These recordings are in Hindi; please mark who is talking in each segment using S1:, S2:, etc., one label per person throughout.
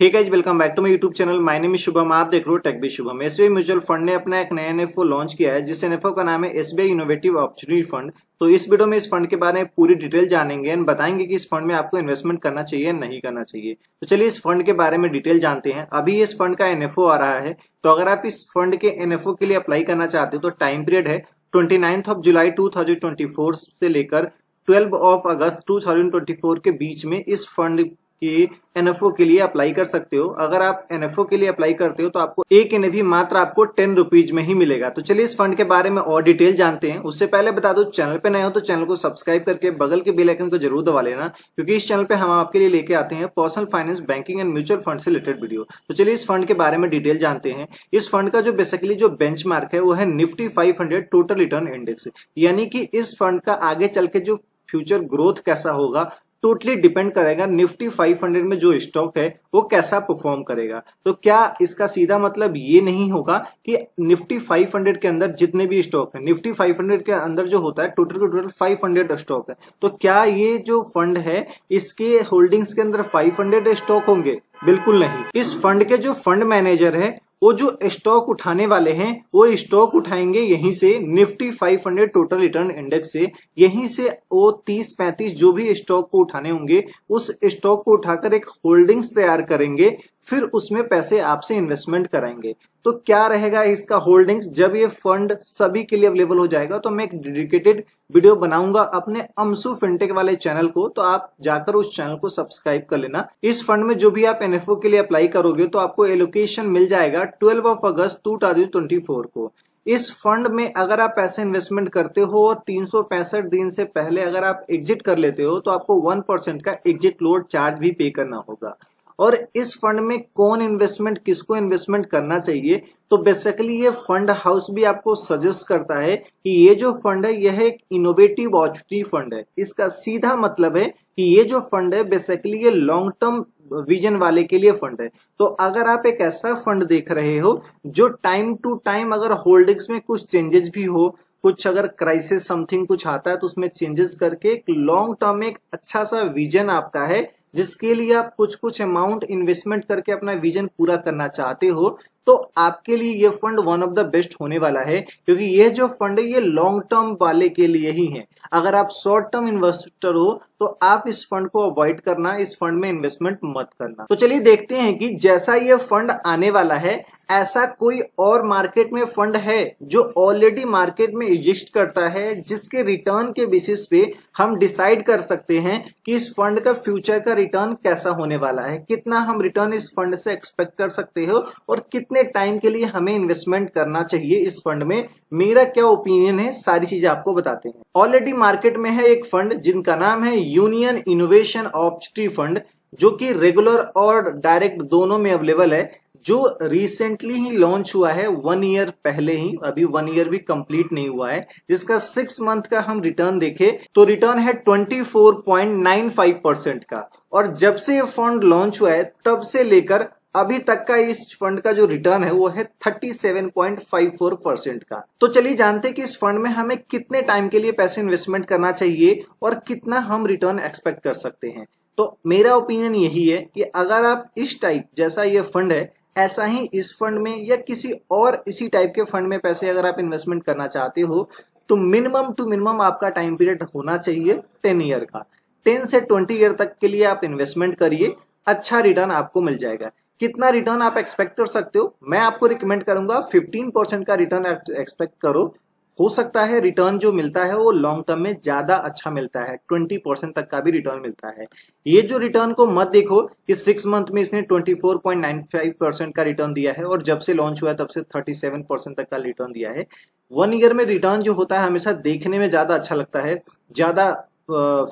S1: Hey guys, welcome back to my YouTube channel. My name is Shubham. आप देख रहे हो tech B Shubham. SBI mutual fund ने अपना एक नया एनएफओ लॉन्च किया है, जिस एनएफओ का नाम है एसबीआई इनोवेटिव अपॉर्चुनिटी फंड। तो इस वीडियो में इस फंड के बारे में पूरी डिटेल जानेंगे एंड बताएंगे कि इस फंड में आपको इन्वेस्टमेंट करना चाहिए या नहीं करना चाहिए। तो चलिए इस फंड के बारे में डिटेल जानते हैं। अभी इस फंड का एनएफओ आ रहा है, तो अगर आप इस फंड के एनएफओ के लिए अप्लाई करना चाहते हो तो टाइम पीरियड है 29 जुलाई 2024 से लेकर 12 अगस्त 2024 के बीच में इस फंड कि एनएफओ के लिए अप्लाई कर सकते हो। अगर आप एनएफओ के लिए अप्लाई करते हो तो आपको एक एनएफई मात्र आपको 10 रुपीज में ही मिलेगा। तो चलिए इस फंड के बारे में और डिटेल जानते हैं। उससे पहले बता दो, चैनल पे नए हो तो चैनल को सब्सक्राइब करके बगल के बेल आइकन को जरूर दबा लेना, क्योंकि इस चैनल पे हम आपके लिए लेके आते हैं personal finance, banking and mutual fund से रिलेटेड वीडियो। तो चलिए इस फंड के बारे में डिटेल जानते हैं। इस फंड का जो बेसिकली जो बेंचमार्क है वो है निफ्टी 500 टोटल रिटर्न इंडेक्स, यानी कि इस फंड का आगे चल के जो फ्यूचर ग्रोथ कैसा होगा टोटली डिपेंड करेगा निफ्टी 500 में जो स्टॉक है वो कैसा परफॉर्म करेगा। तो क्या इसका सीधा मतलब ये नहीं होगा कि निफ्टी 500 के अंदर जितने भी स्टॉक है, निफ्टी 500 के अंदर जो होता है टोटल 500 स्टॉक है, तो क्या ये जो फंड है इसके होल्डिंग्स के अंदर 500 स्टॉक होंगे? बिल्कुल नहीं। इस फंड के जो फंड मैनेजर है वो जो स्टॉक उठाने वाले हैं वो स्टॉक उठाएंगे यहीं से निफ्टी 500 टोटल रिटर्न इंडेक्स से। यहीं से वो 30-35 जो भी स्टॉक को उठाने होंगे उस स्टॉक को उठाकर एक होल्डिंग्स तैयार करेंगे, फिर उसमें पैसे आपसे इन्वेस्टमेंट कराएंगे। तो क्या रहेगा इसका होल्डिंग्स? जब ये फंड सभी के लिए अवेलेबल हो जाएगा तो मैं एक डेडिकेटेड वीडियो बनाऊंगा अपने अमसू फिनटेक वाले चैनल को, तो आप जाकर उस चैनल को सब्सक्राइब कर लेना। इस फंड में जो भी आप एनएफओ के लिए अप्लाई करोगे तो आपको एलोकेशन मिल जाएगा 12 अगस्त 2024 को। इस फंड में अगर आप पैसे इन्वेस्टमेंट करते हो और 365 दिन से पहले अगर आप एग्जिट कर लेते हो तो आपको 1% का एग्जिट लोड चार्ज भी पे करना होगा। और इस फंड में कौन इन्वेस्टमेंट, किसको इन्वेस्टमेंट करना चाहिए, तो बेसिकली ये फंड हाउस भी आपको सजेस्ट करता है कि ये जो फंड है यह एक इनोवेटिव अपॉर्चुनिटी फंड है। इसका सीधा मतलब है कि ये जो फंड है बेसिकली ये लॉन्ग टर्म विजन वाले के लिए फंड है। तो अगर आप एक ऐसा फंड देख रहे हो जो टाइम टू टाइम अगर होल्डिंग्स में कुछ चेंजेस भी हो, कुछ अगर क्राइसिस समथिंग कुछ आता है तो उसमें चेंजेस करके एक लॉन्ग टर्म एक अच्छा सा विजन आपका है जिसके लिए आप कुछ कुछ अमाउंट इन्वेस्टमेंट करके अपना विजन पूरा करना चाहते हो, तो आपके लिए ये fund one of the best होने वाला है। क्योंकि ये जो फंड है ये लॉन्ग टर्म वाले के लिए ही है। अगर आप शॉर्ट टर्म इन्वेस्टर हो तो आप इस फंड को अवॉइड करना, इस फंड में इन्वेस्टमेंट मत करना। तो चलिए देखते हैं कि जैसा ये फंड आने वाला है ऐसा कोई और मार्केट में फंड है जो ऑलरेडी मार्केट में एग्जिस्ट करता है, जिसके रिटर्न के बेसिस पे हम डिसाइड कर सकते हैं कि इस फंड का फ्यूचर का रिटर्न कैसा होने वाला है, कितना हम रिटर्न इस फंड से एक्सपेक्ट कर सकते हो और कितने टाइम के लिए हमें इन्वेस्टमेंट करना चाहिए इस फंड में। मेरा क्या ओपिनियन है सारी चीजें आपको बताते हैं। ऑलरेडी मार्केट में है एक फंड जिनका नाम है यूनियन इनोवेशन अपॉर्चुनिटी फंड, जो कि रेगुलर और डायरेक्ट दोनों में अवेलेबल है, जो रिसेंटली ही लॉन्च हुआ है 1 ईयर पहले ही, अभी 1 ईयर भी कंप्लीट नहीं हुआ है। जिसका 6 मंथ का हम रिटर्न देखें तो रिटर्न है 24.95% का। और जब से ये फंड लॉन्च हुआ है तब से लेकर अभी तक का इस फंड का जो रिटर्न है वो है 37.54% का। तो चलिए जानते हैं कि इस फंड में हमें कितने टाइम के लिए पैसे इन्वेस्टमेंट करना चाहिए और कितना हम रिटर्न एक्सपेक्ट कर सकते हैं। तो मेरा ओपिनियन यही है कि अगर आप इस टाइप जैसा ये फंड है ऐसा ही इस फंड में या किसी और इसी टाइप के फंड में पैसे अगर आप इन्वेस्टमेंट करना चाहते हो तो मिनिमम टू मिनिमम आपका टाइम पीरियड होना चाहिए 10 ईयर का। 10 से 20 ईयर तक के लिए आप इन्वेस्टमेंट करिए, अच्छा रिटर्न आपको मिल जाएगा। कितना रिटर्न आप एक्सपेक्ट कर सकते हो? मैं आपको रिकमेंड करूंगा 15% का रिटर्न एक्सपेक्ट करो। हो सकता है रिटर्न जो मिलता है वो लॉन्ग टर्म में ज्यादा अच्छा मिलता है, 20% तक का भी रिटर्न मिलता है। ये जो रिटर्न को मत देखो कि 6 मंथ में इसने 24.95% का रिटर्न दिया है और जब से लॉन्च हुआ है तब से 37% तक का रिटर्न दिया है। 1 ईयर में रिटर्न जो होता है हमेशा देखने में ज्यादा अच्छा लगता है, ज्यादा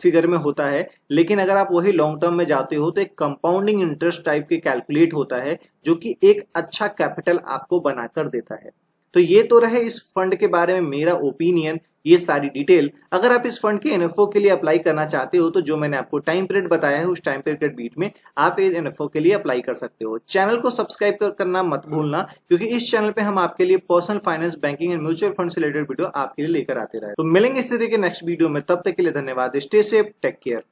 S1: फिगर में होता है, लेकिन अगर आप वही लॉन्ग टर्म में जाते हो तो एक कंपाउंडिंग इंटरेस्ट टाइप के कैलकुलेट होता है जो कि एक अच्छा कैपिटल आपको बनाकर देता है। तो ये तो रहे इस फंड के बारे में मेरा ओपिनियन, ये सारी डिटेल। अगर आप इस फंड के एनएफओ के लिए अप्लाई करना चाहते हो तो जो मैंने आपको टाइम पीरियड बताया है उस टाइम पीरियड के बीच में आप एनएफओ के लिए अप्लाई कर सकते हो। चैनल को सब्सक्राइब करना मत भूलना, क्योंकि इस चैनल पे हम आपके लिए personal finance, banking and mutual fund से रिलेटेड वीडियो आपके लिए लेकर आते रहे। तो मिलेंगे इस तरह के नेक्स्ट वीडियो में, तब तक के लिए धन्यवाद। Stay safe, take care.